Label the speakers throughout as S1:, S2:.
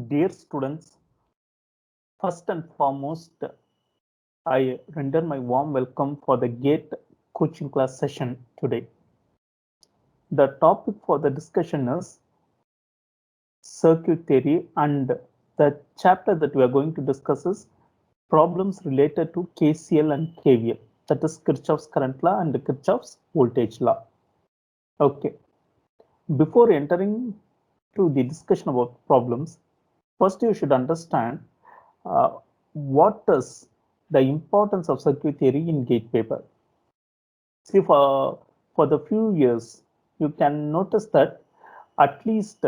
S1: Dear students, first and foremost, I render my warm welcome for the GATE coaching class session today. The topic for the discussion is circuit theory, and the chapter that we are going to discuss is problems related to KCL and KVL, that is Kirchhoff's current law and Kirchhoff's voltage law. Okay, before entering to the discussion about problems, first you should understand uh, what is the importance of circuit theory in GATE paper. See, for the few years, you can notice that at least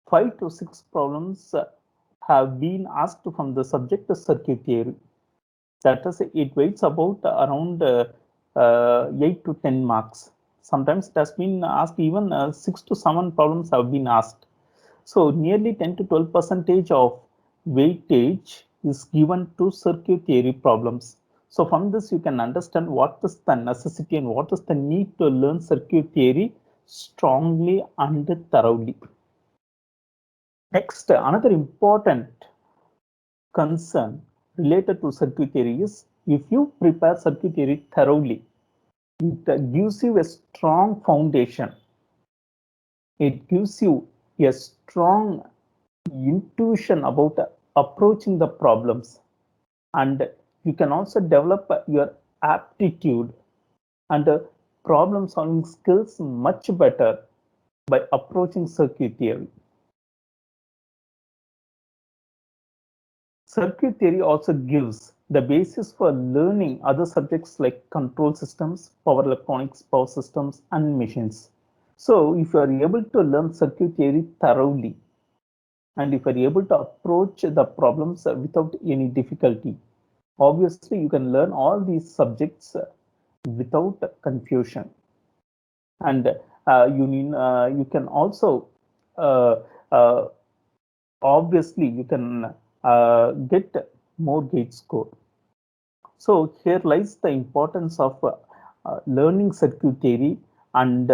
S1: 5 to 6 problems have been asked from the subject of circuit theory. That is, it weighs about around 8 to 10 marks. Sometimes it has been asked, even 6 to 7 problems have been asked. So nearly 10 to 12 percentage of weightage is given to circuit theory problems. So from this you can understand what is the necessity and what is the need to learn circuit theory strongly and thoroughly. Next, another important concern related to circuit theory is if you prepare circuit theory thoroughly, it gives you a strong foundation. It gives you a strong intuition about approaching the problems, and you can also develop your aptitude and problem solving skills much better by approaching circuit theory. Circuit theory also gives the basis for learning other subjects like control systems, power electronics, power systems, and machines. So if you are able to learn circuit theory thoroughly, and if you are able to approach the problems without any difficulty, obviously you can learn all these subjects without confusion. And you can also uh, uh, obviously you can get more GATE score. So here lies the importance of learning circuit theory, and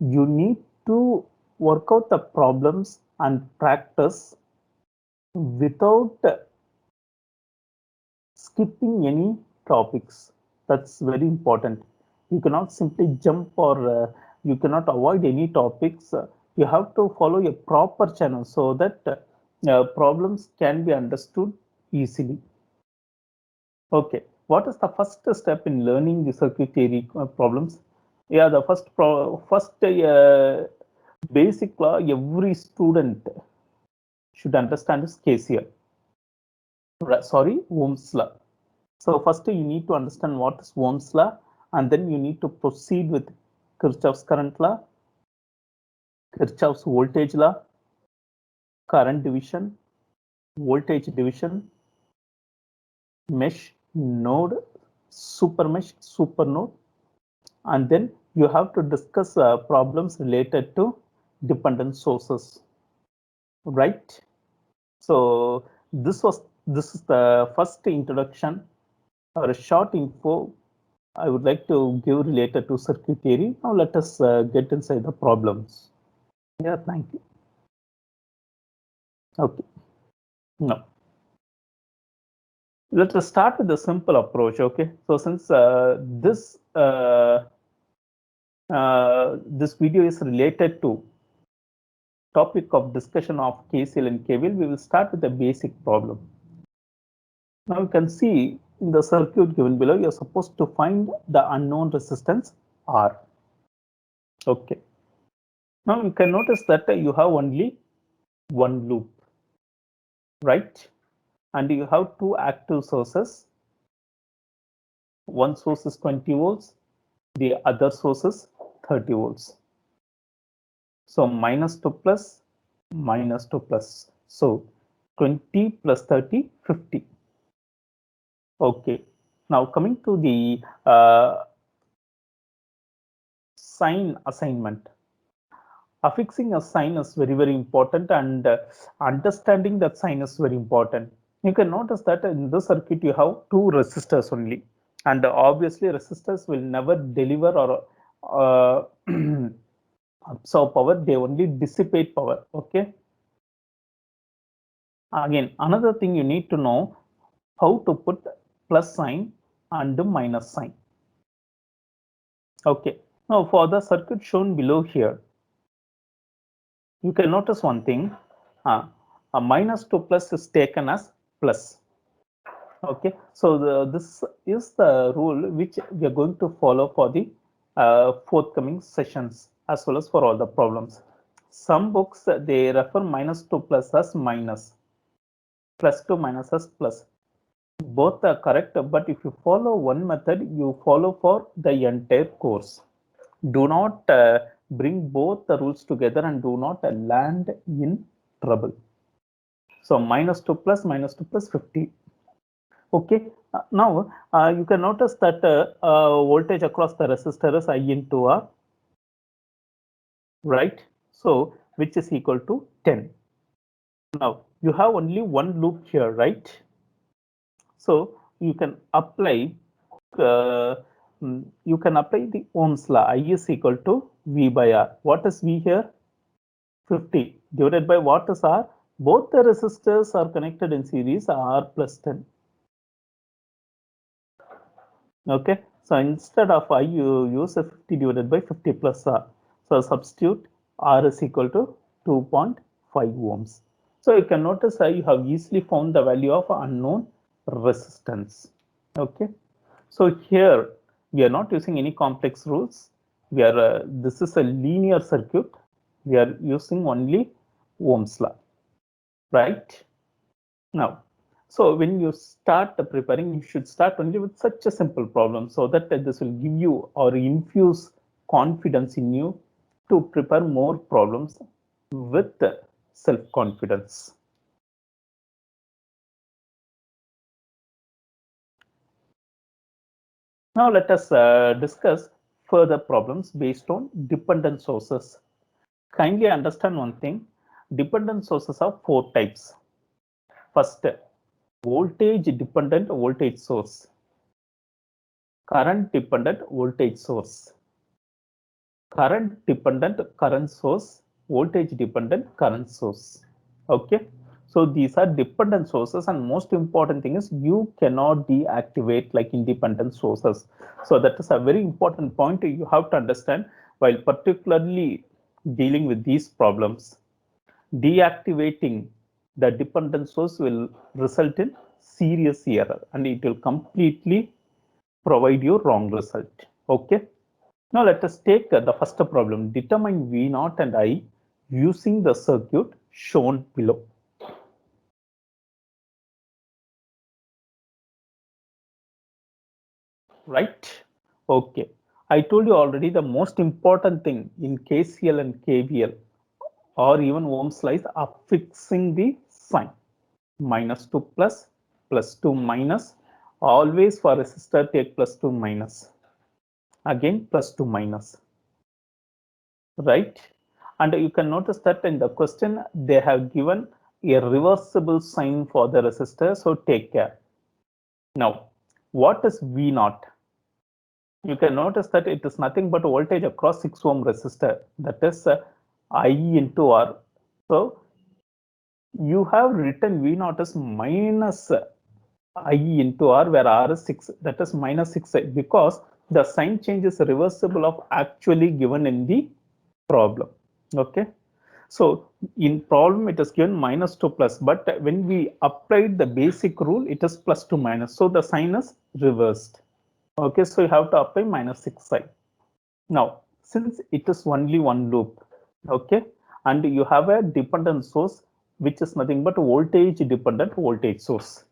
S1: you need to work out the problems and practice without skipping any topics. That's very important. You cannot simply jump, or you cannot avoid any topics. You have to follow a proper channel so that problems can be understood easily. Okay, what is the first step in learning the circuit theory problems? Yeah, the first basic law every student should understand is KCL. Sorry, Ohm's law. So first you need to understand what is Ohm's law, and then you need to proceed with Kirchhoff's current law, Kirchhoff's voltage law, current division, voltage division, mesh, node, super mesh, super node, and then you have to discuss problems related to dependent sources, right? So this is the first introduction or a short info I would like to give related to circuit theory. Now let us get inside the problems. Yeah, thank you. Okay, now let us start with a simple approach. Okay, so since this video is related to topic of discussion of KCL and KVL, we will start with a basic problem. Now you can see in the circuit given below, you are supposed to find the unknown resistance R. Okay. Now you can notice that you have only one loop, right? And you have two active sources. One source is 20 volts, the other source is 30 volts. So minus to plus, minus to plus. So 20 plus 30, 50. Okay. Now coming to the sign assignment. Affixing a sign is very important, and understanding that sign is very important. You can notice that in this circuit you have two resistors only, and obviously resistors will never deliver or absorb power, they only dissipate power. Okay, Again, another thing you need to know how to put plus sign and minus sign. Okay, now for the circuit shown below here, you can notice one thing, a minus to plus is taken as plus. Okay, so this is the rule which we are going to follow for the forthcoming sessions as well as for all the problems. Some books they refer minus to plus as minus, plus to minus as plus. Both are correct, but if you follow one method, you follow for the entire course. Do not bring both the rules together and do not land in trouble. So minus to plus 50. Okay, now you can notice that voltage across the resistor is I into R, right? So which is equal to 10. Now you have only one loop here, right? So you can apply uh, the Ohm's law. I is equal to V by R. What is V here? 50 divided by what is R? Both the resistors are connected in series, R plus 10. Okay, so instead of I, you use a 50 divided by 50 plus R. So substitute R is equal to 2.5 ohms. So you can notice you have easily found the value of unknown resistance. Okay, so here we are not using any complex rules. We are this is a linear circuit. We are using only Ohm's law, right? Now, so when you start preparing, you should start only with such a simple problem so that this will give you or infuse confidence in you to prepare more problems with self-confidence. Now let us discuss further problems based on dependent sources. Kindly understand one thing, dependent sources are 4 types. First, voltage dependent voltage source, current dependent voltage source, current dependent current source, voltage dependent current source. Okay, so these are dependent sources, and most important thing is you cannot deactivate like independent sources. So that is a very important point you have to understand while particularly dealing with these problems. Deactivating the dependent source will result in serious error and it will completely provide you wrong result. Okay, now let us take the first problem. Determine V naught and I using the circuit shown below. Right? Okay. I told you already the most important thing in KCL and KVL or even Ohm's law is affixing the sign. Minus to plus, plus to minus. Always for resistor take plus to minus. Again plus to minus. Right? And you can notice that in the question they have given a reversible sign for the resistor, so take care. Now what is V naught? You can notice that it is nothing but voltage across 6 ohm resistor, that is I into R. So you have written V naught as minus I into R, where R is 6, that is minus 6 because the sign change is reversible of actually given in the problem. Okay, so in problem it is given minus to plus, but when we applied the basic rule it is plus to minus, so the sign is reversed. Okay, so you have to apply minus 6 sign. Now since it is only one loop, okay, and you have a dependent source which is nothing but voltage dependent voltage source.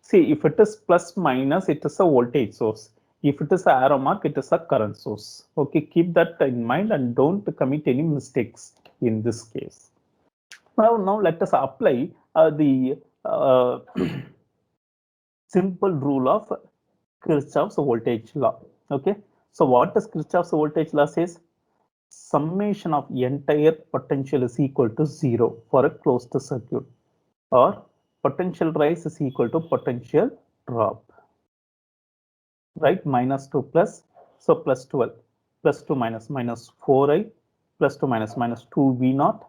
S1: See, if it is plus minus, it is a voltage source. If it is a arrow mark, it is a current source. Okay, keep that in mind and don't commit any mistakes in this case. Now let us apply the simple rule of Kirchhoff's voltage law. Okay, so what does Kirchhoff's voltage law says? Summation of entire potential is equal to 0 for a closed circuit, or potential rise is equal to potential drop. Right, minus 2 plus, so plus 12, plus 2 minus minus 4i, plus 2 minus minus 2 V naught,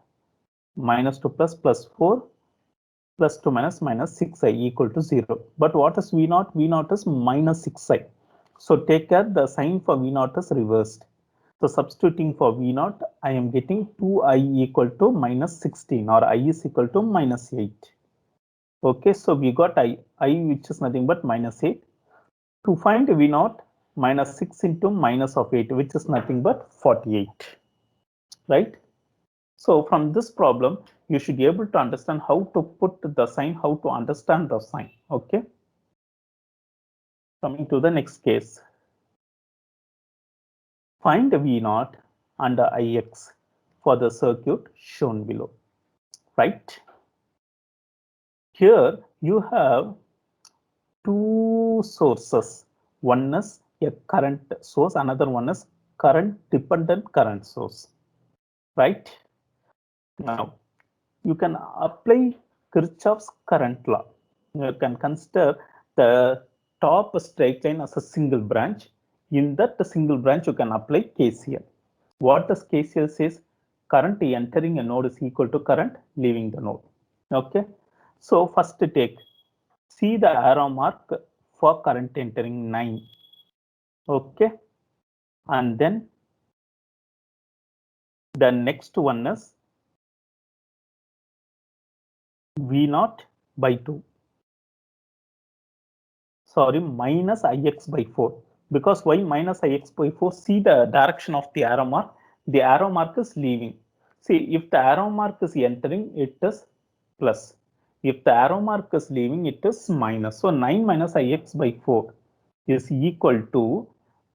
S1: minus 2 plus plus 4, plus 2 minus minus 6i equal to 0. But what is V naught? V naught is minus 6i. So take care, the sign for V naught is reversed. So substituting for V naught, I am getting 2i equal to minus 16, or I is equal to minus 8. Okay, so we got I which is nothing but minus 8. To find V naught, minus 6 into minus of 8, which is nothing but 48, right? So from this problem, you should be able to understand how to put the sign, how to understand the sign. Okay. Coming to the next case. Find V naught and Ix for the circuit shown below, right? Here you have two sources. One is a current source, another one is current dependent current source, right? Now, you can apply Kirchhoff's current law. You can consider the top straight line as a single branch. In that single branch, you can apply KCL. What does KCL says? Current entering a node is equal to current leaving the node. Okay. So first take, see the arrow mark for current entering 9. Okay. And then the next one is V naught by 2. Sorry, minus Ix by 4. Because why minus Ix by 4? See the direction of the arrow mark. The arrow mark is leaving. See, if the arrow mark is entering, it is plus. If the arrow mark is leaving, it is minus. So 9 minus Ix by 4 is equal to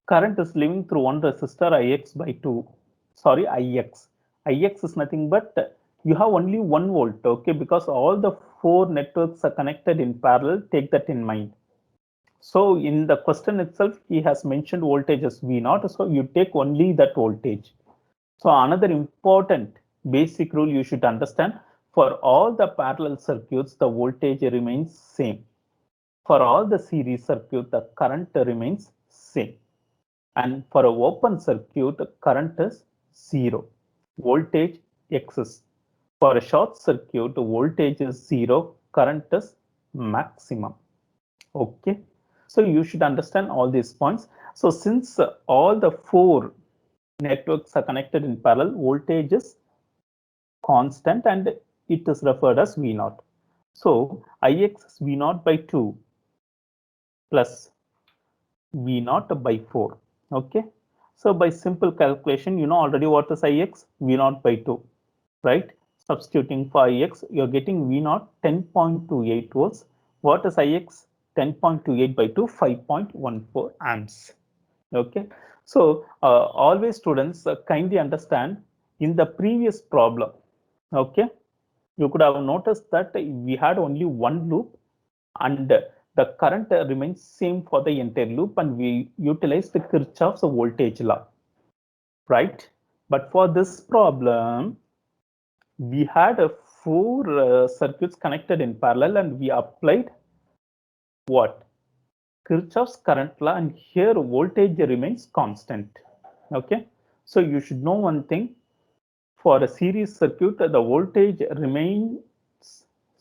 S1: current is leaving through one resistor Ix by 2. Sorry, Ix. Ix is nothing but you have only 1 volt, okay? Because all the 4 networks are connected in parallel. Take that in mind. So in the question itself, he has mentioned voltage as V naught. So you take only that voltage. So another important basic rule you should understand, for all the parallel circuits, the voltage remains same. For all the series circuit, the current remains same. And for an open circuit, the current is 0. Voltage exists. For a short circuit, voltage is 0. Current is maximum. Okay. So you should understand all these points. So since all the 4 networks are connected in parallel, voltage is constant and it is referred as V naught. So Ix is V naught by 2 plus V naught by 4. Okay. So by simple calculation, you know already what is Ix? V naught by 2, right? Substituting for Ix, you're getting V naught 10.28 volts. What is Ix? 10.28 by 2, 5.14 amps. Okay. So always students kindly understand, in the previous problem, okay, you could have noticed that we had only one loop and the current remains same for the entire loop, and we utilized the Kirchhoff's voltage law, right? But for this problem, we had 4 circuits connected in parallel and we applied what? Kirchhoff's current law, and here voltage remains constant. Okay. So you should know one thing, for a series circuit, the voltage remains,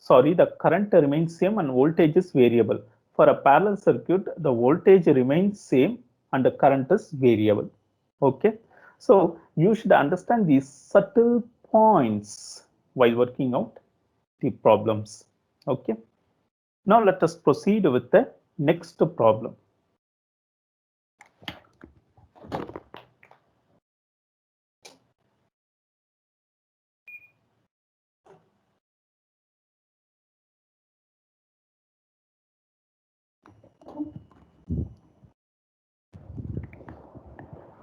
S1: the current remains same and voltage is variable. For a parallel circuit, the voltage remains same and the current is variable. Okay. So you should understand these subtle points while working out the problems. Okay. Now let us proceed with the next problem.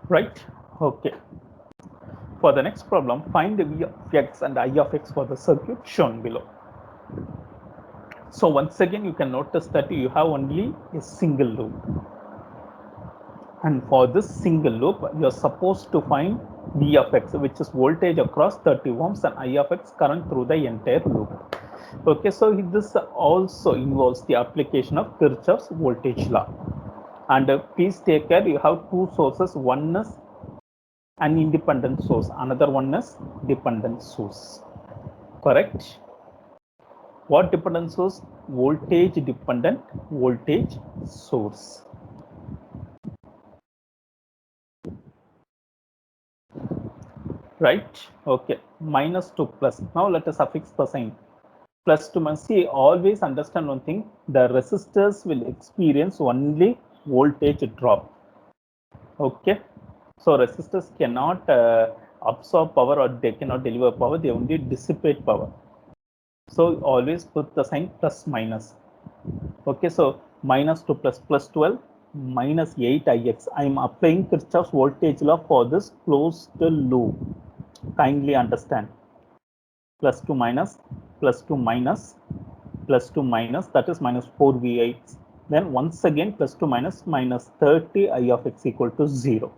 S1: Right? Okay. For the next problem, find the V of x and I of x for the circuit shown below. So once again, you can notice that you have only a single loop. And for this single loop, you are supposed to find V of x, which is voltage across 30 ohms, and I of x, current through the entire loop. Okay, so this also involves the application of Kirchhoff's voltage law. And please take care, you have 2 sources. One is an independent source, another one is dependent source. Correct? What dependent source? Voltage dependent voltage source. Right? Okay. Minus to plus. Now let us suffix the sign. Plus to minus. See, always understand one thing. The resistors will experience only voltage drop. Okay. So resistors cannot absorb power, or they cannot deliver power. They only dissipate power. So always put the sign plus minus. Okay, so minus to plus, plus 12 minus 8 ix. I am applying Kirchhoff's voltage law for this closed loop. Kindly understand. Plus to minus, plus to minus, plus to minus, that is minus 4 vi. Then once again plus to minus, minus 30 I of x equal to 0.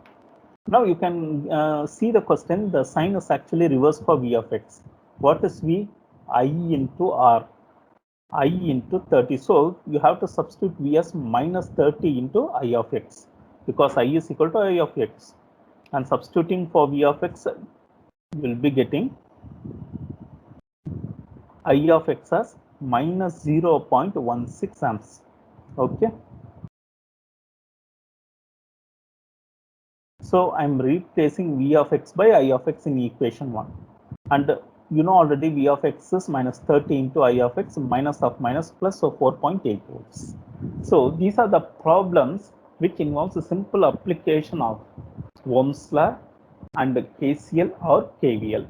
S1: Now you can see the question. The sign is actually reversed for v of x. What is v? I into r. I into 30. So you have to substitute v as minus 30 into I of x, because I is equal to I of x. And substituting for v of x, you will be getting I of x as minus 0.16 amps. Okay. So I'm replacing v of x by I of x in equation 1. And you know already v of x is minus 30 into I of x, minus of minus plus, so 4.8 volts. So these are the problems which involves a simple application of Ohm's law and KCL or KVL.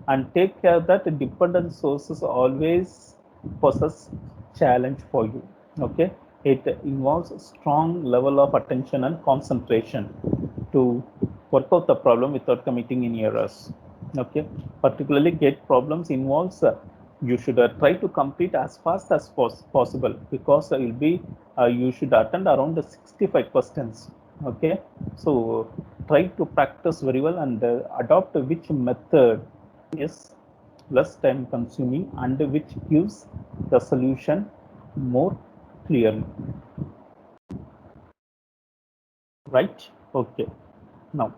S1: And take care that dependent sources always possess challenge for you. Okay, it involves a strong level of attention and concentration to work out the problem without committing any errors. Okay, particularly gate problems involves you should try to complete as fast as possible, because will be you should attend around 65 questions. Okay, so try to practice very well and adopt which method is less time consuming and which gives the solution more clearly. Right? Okay. Now,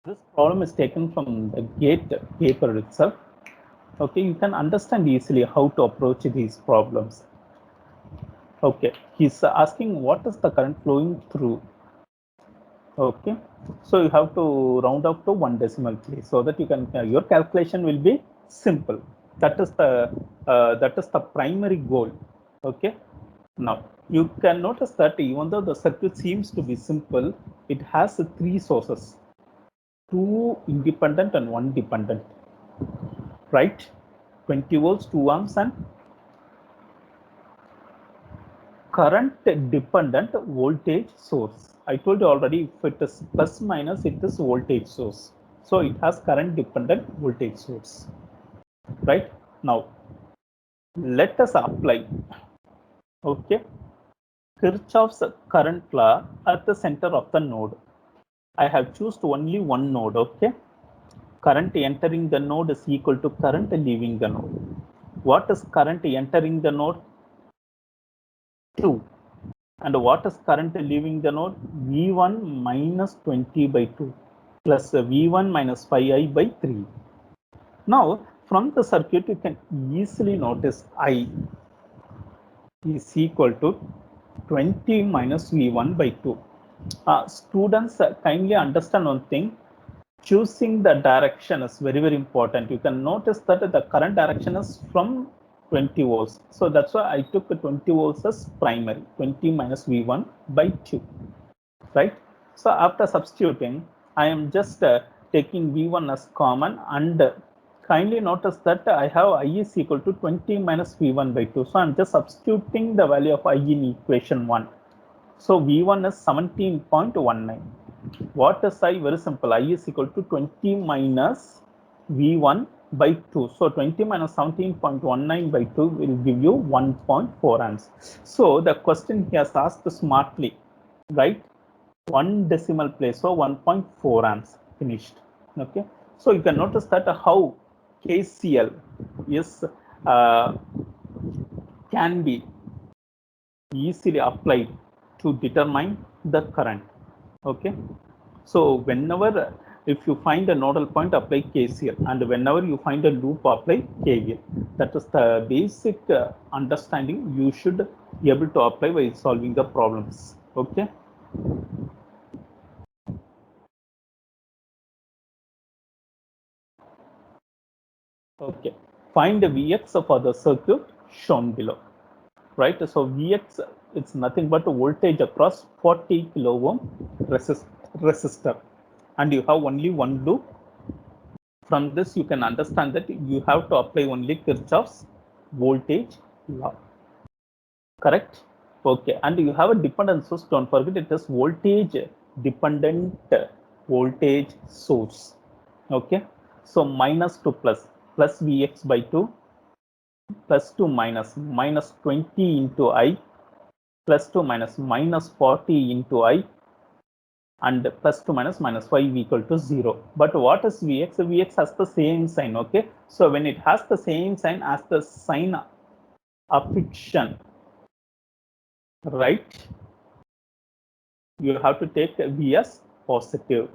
S1: this problem is taken from the GATE paper itself. Okay, you can understand easily how to approach these problems. Okay, he's asking what is the current flowing through. Okay, so you have to round up to 1 decimal place so that you can your calculation will be simple. That is the primary goal. Okay, now you can notice that even though the circuit seems to be simple, it has 3 sources, 2 independent and 1 dependent, right? 20 volts, 2 amps, and current dependent voltage source. I told you already, if it is plus minus, it is voltage source. So it has current dependent voltage source. Right? Now, let us apply. Okay. Kirchhoff's current law at the center of the node. I have chosen only one node. Okay. Current entering the node is equal to current leaving the node. What is current entering the node? 2. And what is current leaving the node? V1 minus 20 by 2 plus V1 minus 5i by 3. Now, from the circuit, you can easily notice I is equal to 20 minus V1 by 2. Students, kindly understand one thing. Choosing the direction is very, very important. You can notice that the current direction is from 20 volts. So that's why I took the 20 volts as primary, 20 minus V1 by 2, right? So after substituting, I am just taking V1 as common, and kindly notice that I have I is equal to 20 minus V1 by 2. So I'm just substituting the value of I in equation 1. So V1 is 17.19. What is I? Very simple. I is equal to 20 minus V1 by 2. So 20 minus 17.19 by 2 will give you 1.4 amps. So the question he has asked smartly, right? 1 decimal place, so 1.4 amps finished. Okay. So you can notice that how KCL is can be easily applied to determine the current. Okay, so whenever if you find a nodal point, apply KCL, and whenever you find a loop, apply KVL. That is the basic understanding you should be able to apply while solving the problems. Okay. Okay. Find the Vx for the circuit shown below. Right. So Vx, it's nothing but a voltage across 40 kilo ohm resistor, and you have only one loop. From this, you can understand that you have to apply only Kirchhoff's voltage law. Correct? Okay. And you have a dependent source. Don't forget, it is voltage dependent voltage source. Okay. So minus to plus, plus Vx by 2, plus to minus, minus 20 into I, plus to minus, minus 40 into I, and plus to minus minus 5 equal to 0. But what is Vx? Vx has the same sign. Okay. So when it has the same sign as the sign affixation, right, you have to take V as positive.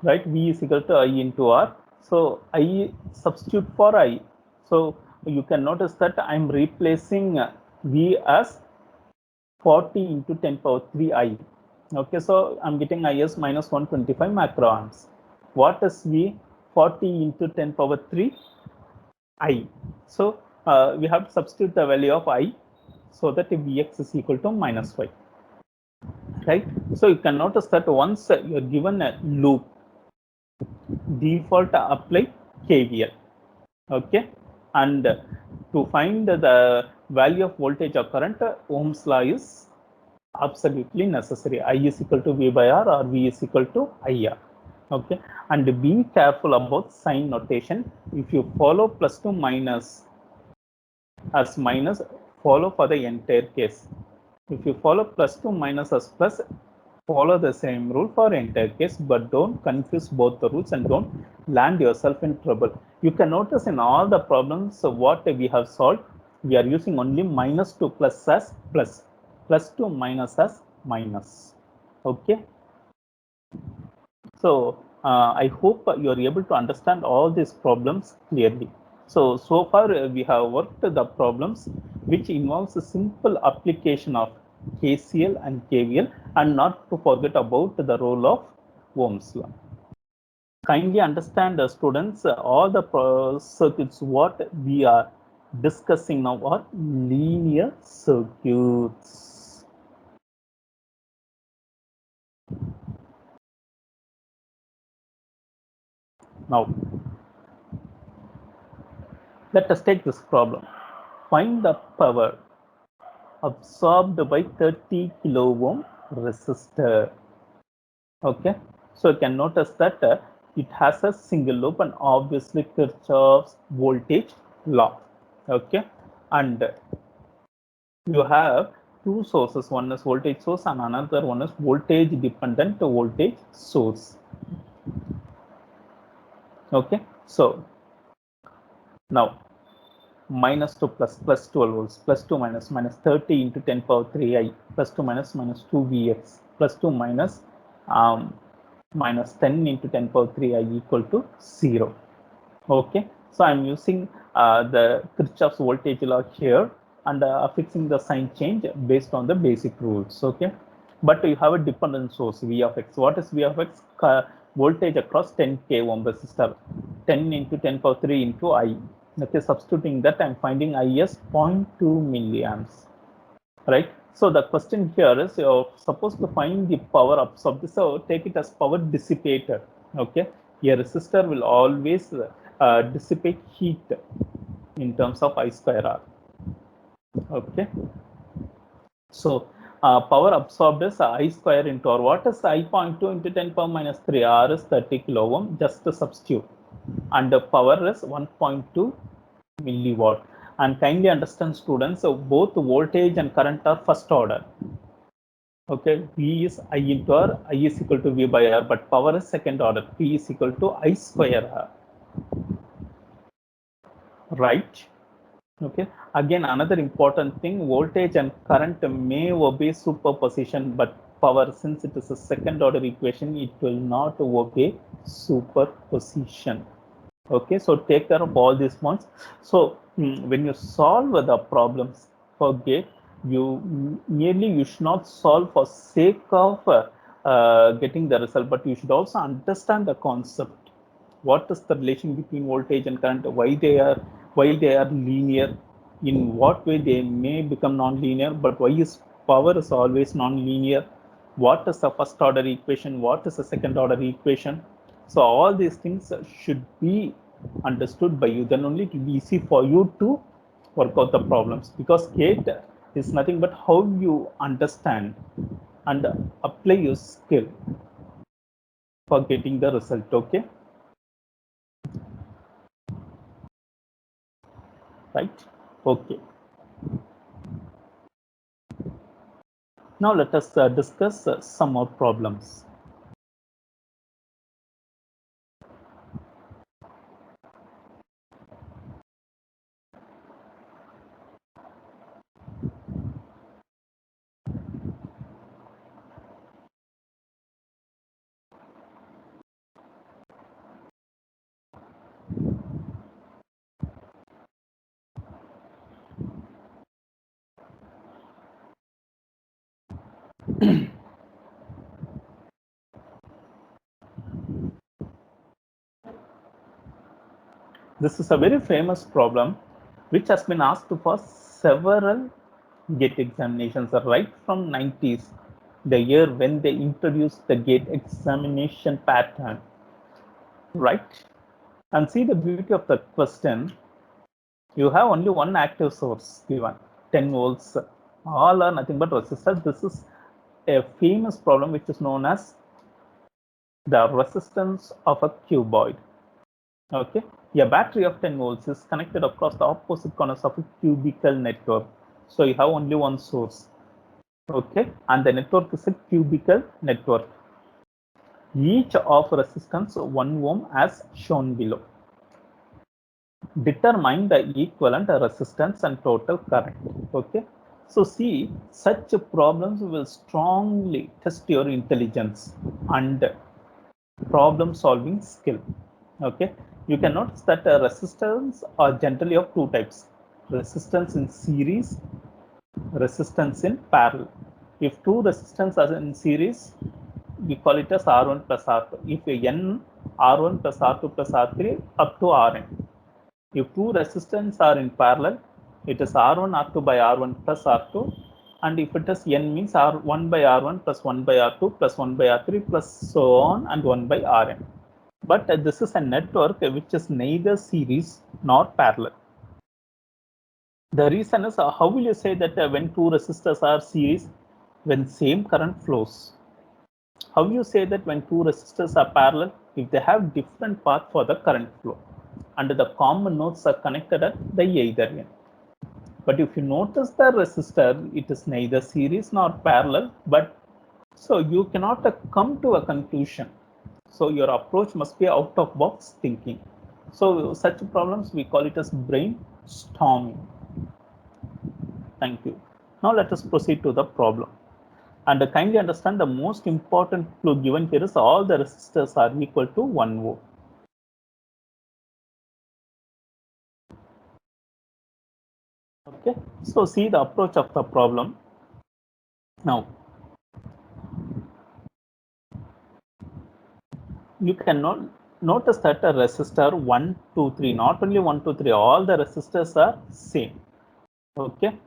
S1: Right, V is equal to I into R. So I substitute for I. So you can notice that I'm replacing V as 40 into 10 power 3 I. Okay, so I'm getting I as minus 125 microamps. What is V? 40 into 10 power 3 I. So we have to substitute the value of I so that Vx is equal to minus 5. Right. So you can notice that once you're given a loop, default apply KVL. Okay. And to find the value of voltage or current, Ohm's law is absolutely necessary. I is equal to V by R or V is equal to IR. Okay. And be careful about sign notation. If you follow plus to minus as minus, follow for the entire case. If you follow plus to minus as plus, follow the same rule for entire case, but don't confuse both the rules and don't land yourself in trouble. You can notice in all the problems what we have solved, we are using only minus to plus as plus, plus to minus as minus. Okay. So I hope you are able to understand all these problems clearly. So far we have worked the problems which involves a simple application of KCL and KVL, and not to forget about the role of Ohm's law. Kindly understand, students, all the circuits what we are discussing now are linear circuits. Now, let us take this problem. Find the power absorbed by 30 kilo ohm resistor. Okay, so you can notice that it has a single loop and obviously Kirchhoff's voltage law. Okay, and you have two sources, one is voltage source and another one is voltage dependent voltage source. Okay, so now minus to plus, plus 12 volts, plus 2 minus, minus 30 into 10 power 3 I, plus 2 minus, minus 2 Vx, plus 2 minus minus 10 into 10 power 3 I equal to 0. Okay, so I'm using the Kirchhoff's voltage law here and affixing the sign change based on the basic rules. Okay, but you have a dependent source V of x. What is V of x? Voltage across 10k ohm resistor, 10 into 10 power 3 into I. Okay, substituting that, I'm finding I as 0.2 milliamps. Right. So the question here is you're supposed to find the power absorbed. So take it as power dissipated. Okay, a resistor will always dissipate heat in terms of I square R. Okay, so power absorbed is I square into R. What is I 0.2 into 10 power minus 3? R is 30 kilo ohm. Just to substitute, and the power is 1.2 milliwatt. And kindly understand, students, so both voltage and current are first order. Okay, V is I into R, I is equal to V by R, but power is second order, P is equal to I square R. Right? Okay, again, another important thing, voltage and current may obey superposition, but power, since it is a second order equation, it will not obey superposition. Okay, so take care of all these ones. So when you solve the problems for gate, you should not solve for sake of getting the result, but you should also understand the concept. What is the relation between voltage and current? Why they are linear? In what way they may become non-linear? But why is power is always non-linear? What is the first order equation? What is the second order equation? So all these things should be understood by you. Then only it will be easy for you to work out the problems, because gate is nothing but how you understand and apply your skill for getting the result. Okay, right? Okay. Now let us discuss some more problems. This is a very famous problem which has been asked for several GATE examinations right from 90s, the year when they introduced the GATE examination pattern, right? And see the beauty of the question. You have only one active source given, 10 volts, all are nothing but resistors. This is a famous problem which is known as the resistance of a cuboid. Okay, a battery of 10 volts is connected across the opposite corners of a cubical network. So you have only one source. Okay, and the network is a cubical network. Each of resistance 1 ohm as shown below. Determine the equivalent resistance and total current. Okay, so see, such problems will strongly test your intelligence and problem solving skill. Okay, you can notice that resistance are generally of two types: resistance in series, resistance in parallel. If two resistance are in series, we call it as R1 plus R2. If n R1 plus R2 plus R3 up to Rn. If two resistance are in parallel, it is R1 R2 by R1 plus R2, and if it is n means R1 by R1 plus 1 by R2 plus 1 by R3 plus so on and 1 by Rn. But this is a network which is neither series nor parallel. The reason is, how will you say that when two resistors are series, when same current flows? How you say that when two resistors are parallel, if they have different path for the current flow, and the common nodes are connected at the either end? But if you notice the resistor, it is neither series nor parallel, but so you cannot come to a conclusion. So your approach must be out of box thinking. So such problems we call it as brainstorming. Thank you. Now let us proceed to the problem. And kindly understand, the most important clue given here is all the resistors are equal to 1 ohm. Okay, so see the approach of the problem. Now you can notice that a resistor 1, 2, 3, not only 1, 2, 3, all the resistors are same. Okay,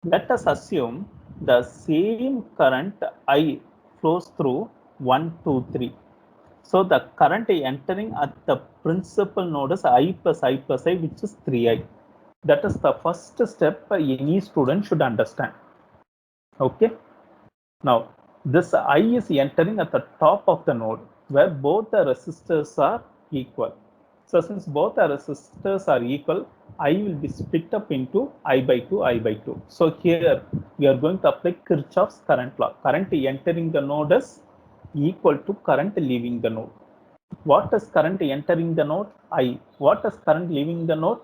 S1: let us assume the same current I flows through 1, 2, 3. So the current entering at the principal node is I plus I plus I, which is 3I. That is the first step any student should understand. Okay. Now, this I is entering at the top of the node where both the resistors are equal. So since both the resistors are equal, I will be split up into I by 2, I by 2. So here we are going to apply Kirchhoff's current law. Current entering the node is equal to current leaving the node. What is current entering the node? I. What is current leaving the node?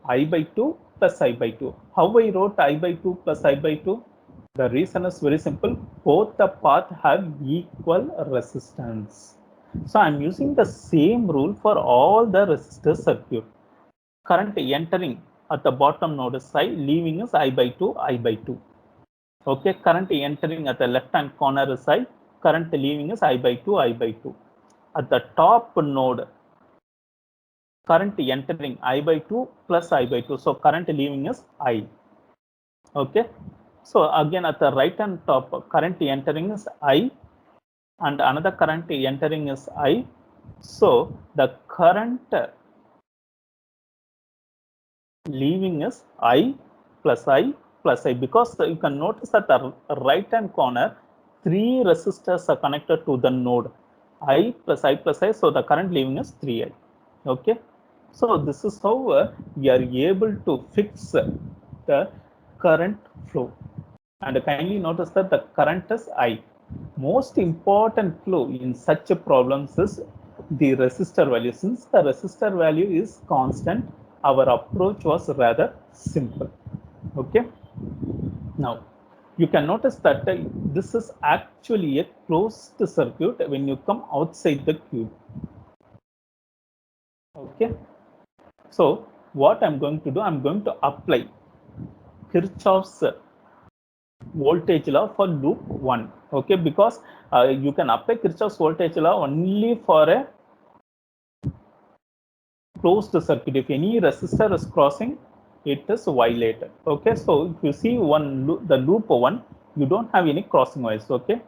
S1: I by 2 plus I by 2. How I wrote I by 2 plus I by 2? The reason is very simple. Both the path have equal resistance. So I'm using the same rule for all the resistor circuit. Current entering at the bottom node is I, leaving is I by 2, I by 2. Okay, current entering at the left hand corner is I, current leaving is I by 2, I by 2. At the top node, current entering I by 2 plus I by 2. So current leaving is I. Okay. So again at the right hand top, current entering is I and another current entering is I. So the current leaving is I plus I plus I, because you can notice that the right hand corner, 3 resistors are connected to the node I plus I plus I. So the current leaving is 3I. Okay. So this is how we are able to fix the current flow. And kindly notice that the current is I. Most important flow in such a problems is the resistor value. Since the resistor value is constant, our approach was rather simple. Okay. Now, you can notice that this is actually a closed circuit when you come outside the cube. Okay. So, what I'm going to do, I'm going to apply Kirchhoff's voltage law for loop 1. Okay, because you can apply Kirchhoff's voltage law only for a closed circuit. If any resistor is crossing, it is violated. Okay, so if you see the loop 1, you don't have any crossing wires. Okay,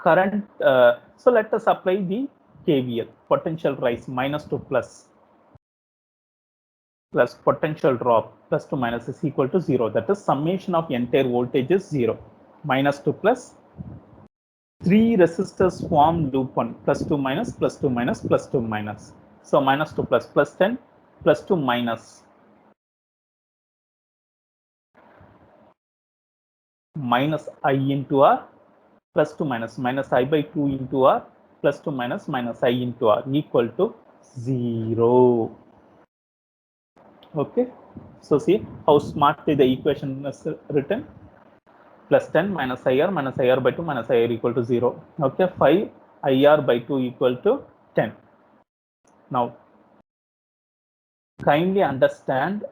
S1: current. So let us apply the KVL, potential rise minus to plus potential drop plus to minus is equal to 0. That is summation of entire voltage is 0. Minus to plus, 3 resistors form loop 1, plus 2 minus plus 2 minus plus 2 minus. So minus to plus, plus 10 plus 2 minus I into R plus 2 minus I by 2 into R plus 2 minus I into R equal to 0. Okay, so see how smartly the equation is written. Plus 10 minus IR by 2 minus IR equal to 0. Okay, 5 IR by 2 equal to 10. Now, kindly understand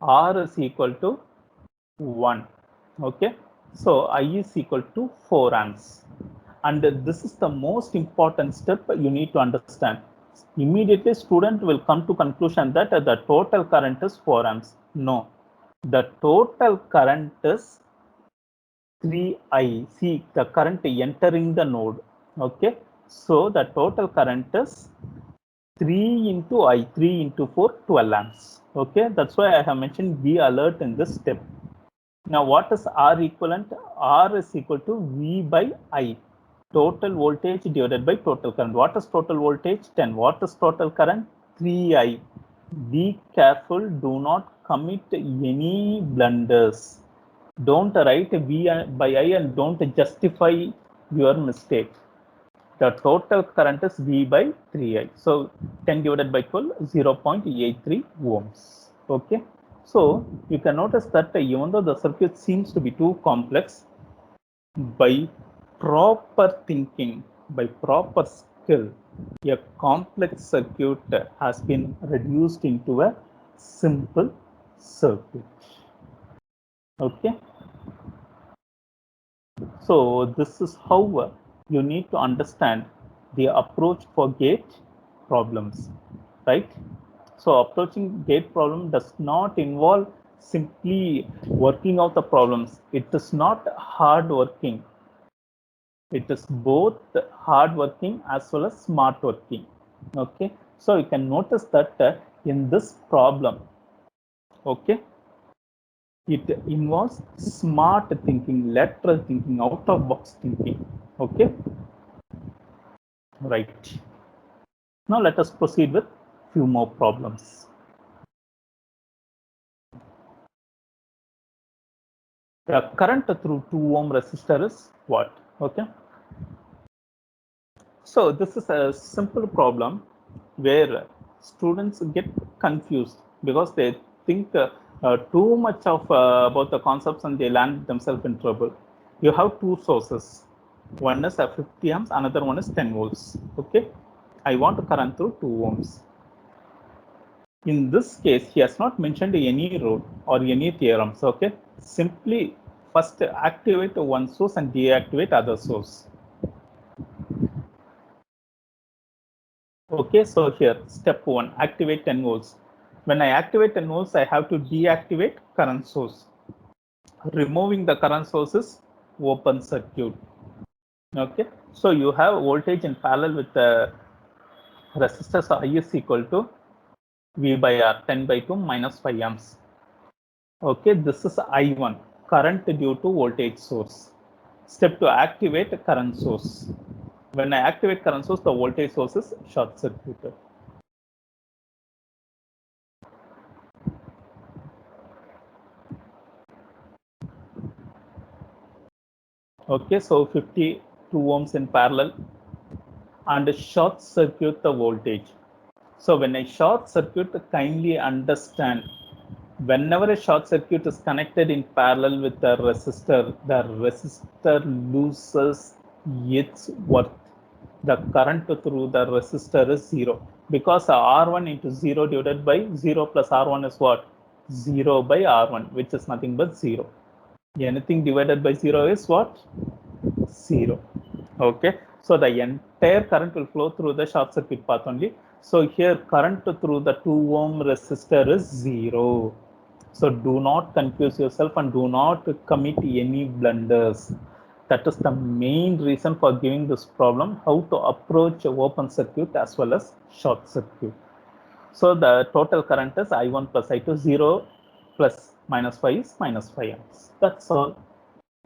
S1: R is equal to 1. Okay, so I is equal to 4 amps. And this is the most important step you need to understand. Immediately, student will come to conclusion that the total current is 4 amps. No, the total current is 3I. See the current entering the node. Okay, so the total current is 3 into I, 3 into 4, 12 amps. Okay, that's why I have mentioned be alert in this step. Now, what is R equivalent? R is equal to V by I. Total voltage divided by total current. What is total voltage? 10. What is total current? 3I. Be careful. Do not commit any blunders. Don't write V by I and don't justify your mistake. The total current is V by 3I. So 10 divided by 12, 0.83 ohms. Okay. So you can notice that even though the circuit seems to be too complex, by proper thinking, by proper skill, a complex circuit has been reduced into a simple circuit. Okay. So this is how you need to understand the approach for gate problems, right? So approaching gate problem does not involve simply working out the problems. It is not hard working. It is both hard working as well as smart working. Okay. So you can notice that in this problem, okay, it involves smart thinking, lateral thinking, out of box thinking. Okay. Right. Now let us proceed with few more problems. The current through 2 ohm resistor is what? Okay. So this is a simple problem where students get confused because they think too much of about the concepts and they land themselves in trouble. You have two sources. One is a 50 amps, another one is 10 volts. Okay, I want to current through 2 ohms. In this case, he has not mentioned any rule or any theorems. Okay, simply first activate one source and deactivate other source. Okay, so here step 1, activate 10 volts. When I activate 10 volts, I have to deactivate current source. Removing the current source is open circuit. Okay, so you have voltage in parallel with the resistors. So I is equal to V by R, 10 by 2 minus 5 amps. Okay, this is I1, current due to voltage source. Step 2, activate current source. When I activate current source, the voltage source is short circuited. Okay, so 52 ohms in parallel and short circuit the voltage. So when I short circuit, kindly understand, whenever a short circuit is connected in parallel with the resistor loses its worth. The current through the resistor is 0 because R1 into 0 divided by 0 plus R1 is what? 0 by R1, which is nothing but 0. Anything divided by 0 is what? 0. Okay, so the entire current will flow through the short circuit path only. So here current through the 2 ohm resistor is 0. So do not confuse yourself and do not commit any blunders. That is the main reason for giving this problem, how to approach open circuit as well as short circuit. So the total current is I1 plus I2, 0 plus minus 5 is minus 5 amps. That's all.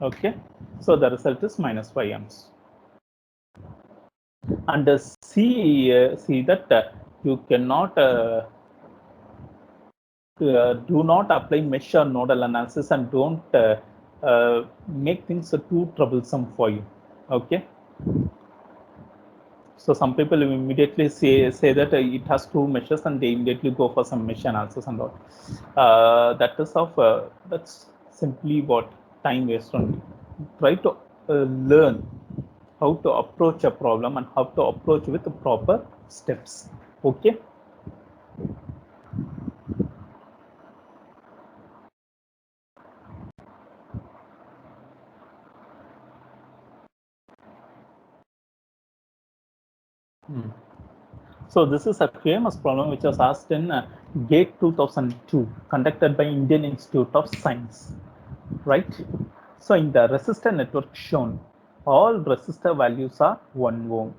S1: Okay, so the result is minus 5 amps. And see that you cannot do not apply mesh or nodal analysis and don't make things too troublesome for you. Okay, so some people immediately say that it has two meshes and they immediately go for some mesh analysis and all. That is of that's simply what time waste only. Try to learn how to approach a problem and how to approach with the proper steps. Okay. So this is a famous problem which was asked in GATE 2002, conducted by Indian Institute of Science, right? So in the resistor network shown, all resistor values are 1 ohm.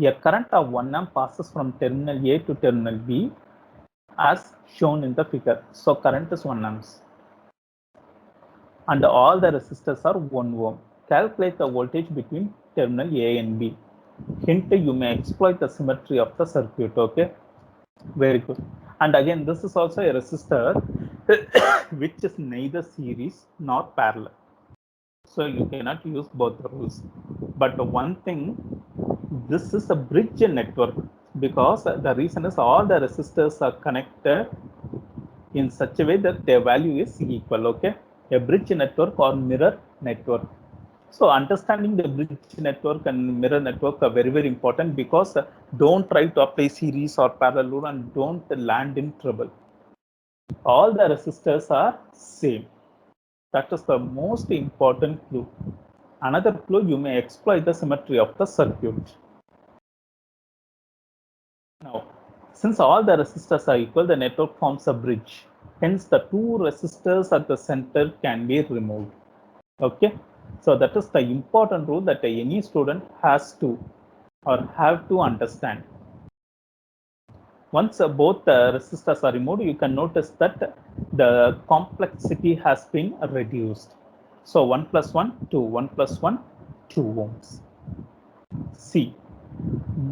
S1: A current of 1 amp passes from terminal A to terminal B as shown in the figure. So current is 1 amps. And all the resistors are 1 ohm. Calculate the voltage between terminal A and B. Hint, you may exploit the symmetry of the circuit. Okay, very good. And again, this is also a resistor which is neither series nor parallel. So you cannot use both the rules. But one thing, this is a bridge network because the reason is all the resistors are connected in such a way that their value is equal. Okay, a bridge network or mirror network. So understanding the bridge network and mirror network are very, very important because don't try to apply series or parallel rule and don't land in trouble. All the resistors are same. That is the most important clue. Another clue, you may exploit the symmetry of the circuit. Now, since all the resistors are equal, the network forms a bridge. Hence, the two resistors at the center can be removed. Okay, so that is the important rule that any student has to or have to understand. Once both resistors are removed, you can notice that the complexity has been reduced. So 1 plus 1, 2, 1 plus 1, 2 ohms. See,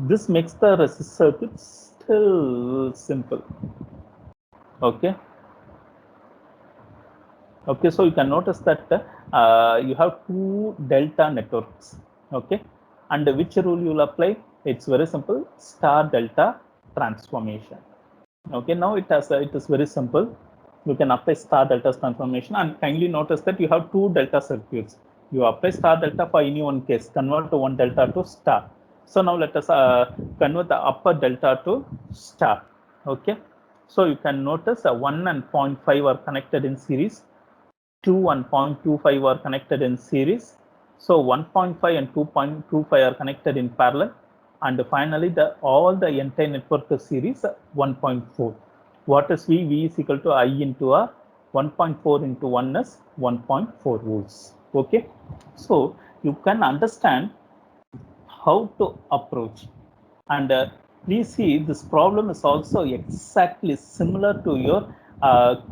S1: this makes the resistor circuit still simple. Okay. Okay, so you can notice that you have two delta networks. Okay, And which rule you will apply? It's very simple, star delta transformation. Okay, now it is very simple. You can apply star delta transformation, and kindly notice that you have two delta circuits. You apply star delta for any one case, convert to one delta to star. So now let us convert the upper delta to star. Okay, so you can notice 1 and 0.5 are connected in series, 2 and 0.25 are connected in series. So 1.5 and 2.25 are connected in parallel. And finally, all the entire network series 1.4. What is V? V is equal to I into R. 1.4 into 1 is 1.4 volts. Okay. So you can understand how to approach. And please see, this problem is also exactly similar to your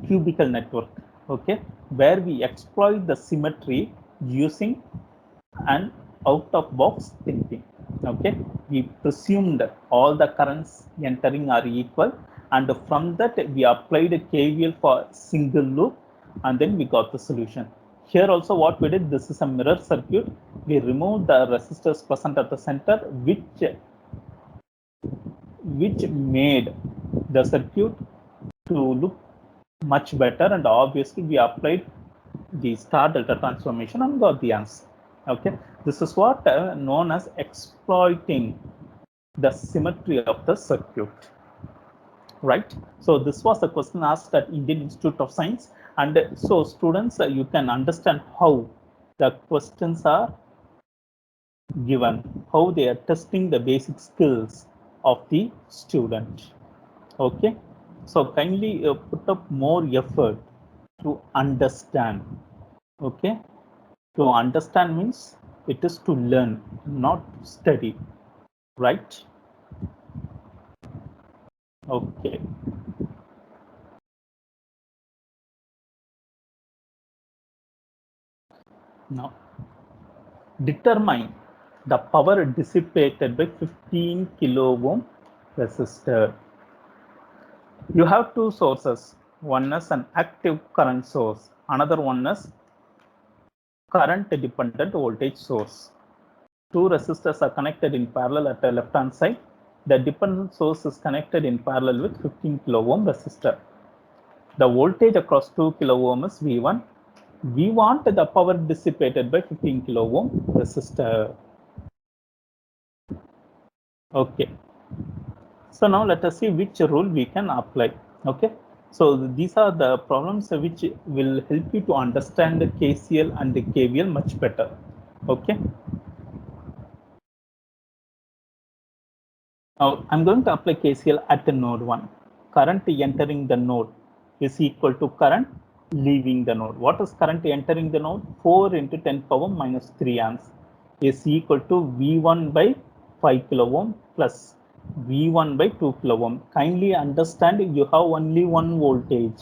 S1: cubical network, okay, where we exploit the symmetry using an out-of-box thinking. Okay, we presumed all the currents entering are equal, and from that we applied a KVL for single loop, and then we got the solution. Here also what we did, this is a mirror circuit. We removed the resistors present at the center, which made the circuit to look much better, and obviously we applied the star delta transformation and got the answer. Okay, this is what known as exploiting the symmetry of the circuit, right? So this was a question asked at Indian Institute of Science, and so students, you can understand how the questions are given, how they are testing the basic skills of the student. Okay, so kindly put up more effort to understand. Okay, to understand means it is to learn, not study, right? Okay. Now determine the power dissipated by 15 kilo ohm resistor. You have two sources. One is an active current source, another one is current dependent voltage source. Two resistors are connected in parallel at the left hand side. The dependent source is connected in parallel with 15 kilo ohm resistor. The voltage across 2 kilo ohm is V1. We want the power dissipated by 15 kilo ohm resistor. Okay. So now let us see which rule we can apply. Okay. So these are the problems which will help you to understand the KCL and the KVL much better. Okay. Now I'm going to apply KCL at the node 1. Current entering the node is equal to current leaving the node. What is current entering the node? 4 into 10 power minus 3 amps is equal to V1 by 5 kilo ohm plus V1 by 2 kilo ohm. Kindly understand you have only one voltage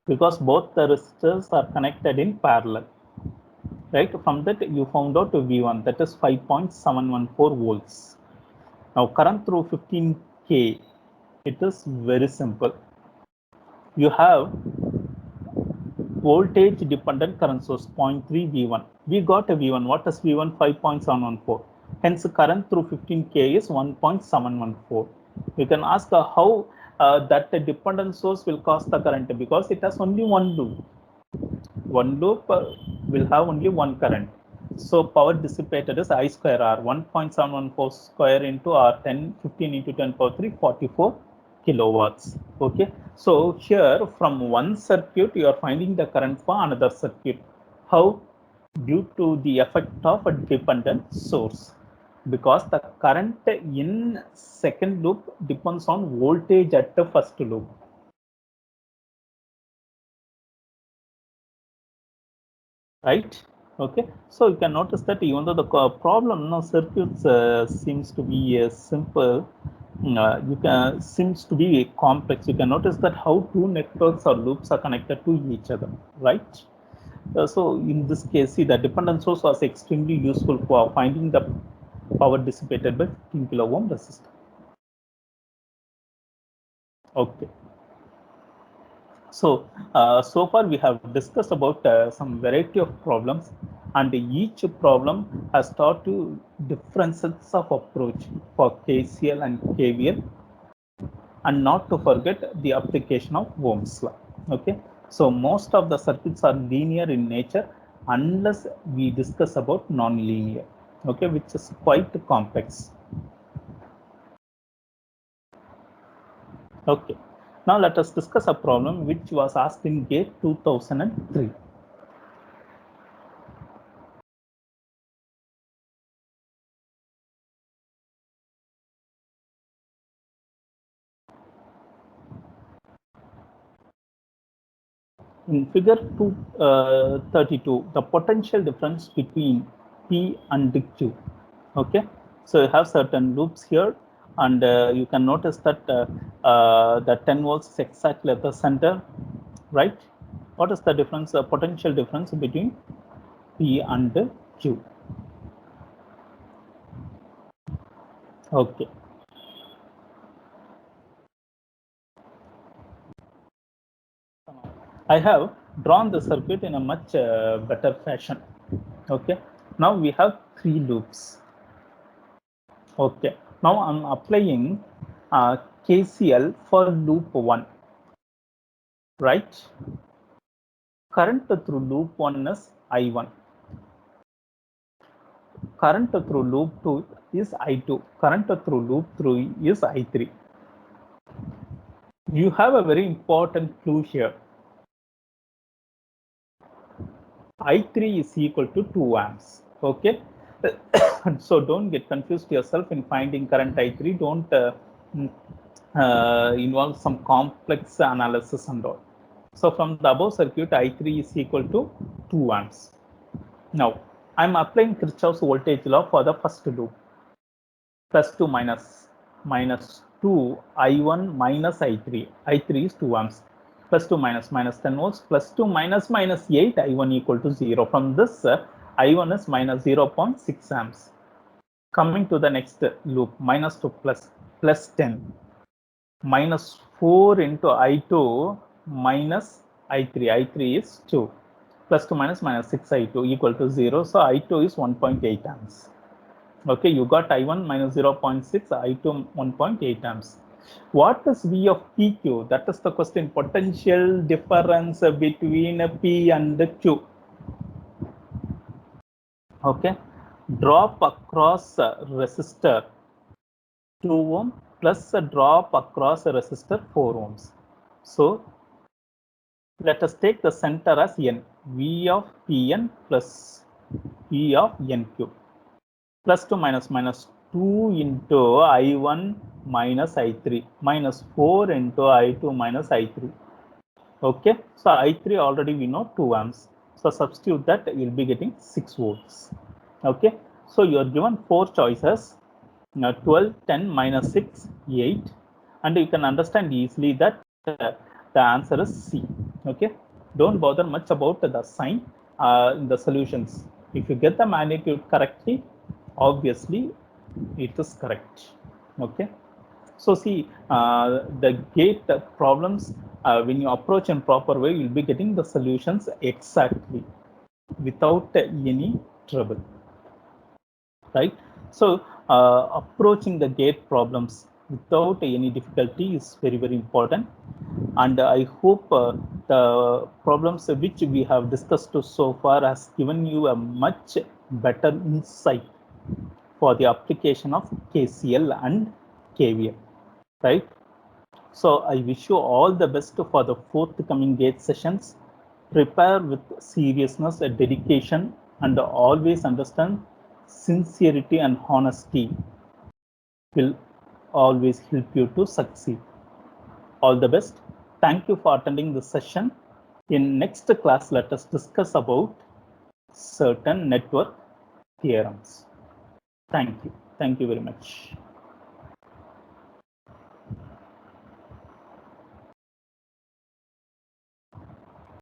S1: because both the resistors are connected in parallel. Right? From that you found out V1, that is 5.714 volts. Now current through 15K, it is very simple. You have voltage dependent current source 0.3 V1. We got a V1. What is V1? 5.714. Hence current through 15K is 1.714. You can ask how that dependent source will cause the current, because it has only one loop. One loop will have only one current. So power dissipated is I square R, 1.714 square into R, 15 into 10 power 3, 44 kilowatts. Okay. So here from one circuit, you are finding the current for another circuit. How? Due to the effect of a dependent source. Because the current in second loop depends on voltage at the first loop. Right? Okay, so you can notice that even though the problem now circuits seems to be simple, you can seems to be complex. You can notice that how two networks or loops are connected to each other, right? So in this case, see, the dependent source was extremely useful for finding the power dissipated by 15 kilo ohm resistor. Okay. So, so far we have discussed about some variety of problems. and each problem has taught you different sets of approach for KCL and KVL, and not to forget the application of Ohm's law. Okay, so most of the circuits are linear in nature unless we discuss about non-linear, okay, which is quite complex. Okay, now let us discuss a problem which was asked in GATE 2003. In figure 232, the potential difference between P and Q. Okay, so you have certain loops here, and you can notice that the 10 volts is exactly at the center, right? What is the difference, potential difference between P and Q? Okay. I have drawn the circuit in a much better fashion. Okay, now we have 3 loops. Okay, now I'm applying KCL for loop 1, right? Current through loop 1 is I1. Current through loop 2 is I2. Current through loop 3 is I3. You have a very important clue here. I3 is equal to 2 amps. Okay, so don't get confused yourself in finding current I3. Don't involve some complex analysis and all. So from the above circuit, I3 is equal to 2 amps. Now I'm applying Kirchhoff's voltage law for the first loop. Plus 2 minus 2 I1 minus I3. I3 is 2 amps. Plus 2 minus 10 volts. Plus 2 minus 8 I1 equal to 0. From this, I1 is minus 0.6 amps. Coming to the next loop, minus 2 plus 10. Minus 4 into I2 minus I3. I3 is 2. Plus 2 minus 6 I2 equal to 0. So I2 is 1.8 amps. Okay, you got I1 minus 0.6, I2 1.8 amps. What is V of PQ? That is the question. Potential difference between P and Q. Okay, drop across resistor 2 ohm plus a drop across a resistor 4 ohms. So let us take the center as N. V of Pn plus V of NQ. Plus 2 minus 2 into I1 minus I3 minus 4 into I2 minus I3. Okay, so I3 already we know 2 amps. So substitute that, you will be getting 6 volts. Okay, so you are given 4 choices, 12, 10, minus 6, 8, and you can understand easily that the answer is C. Okay, don't bother much about the sign in the solutions. If you get the magnitude correctly, obviously it is correct. Okay, so see, the gate problems, when you approach in proper way, you'll be getting the solutions exactly without any trouble, right? So approaching the gate problems without any difficulty is very important, and I hope the problems which we have discussed so far has given you a much better insight for the application of KCL and KVL, right? So I wish you all the best for the forthcoming GATE sessions. Prepare with seriousness, dedication, and always understand sincerity and honesty will always help you to succeed. All the best. Thank you for attending this session. In next class, let us discuss about certain network theorems. Thank you. Thank you very much.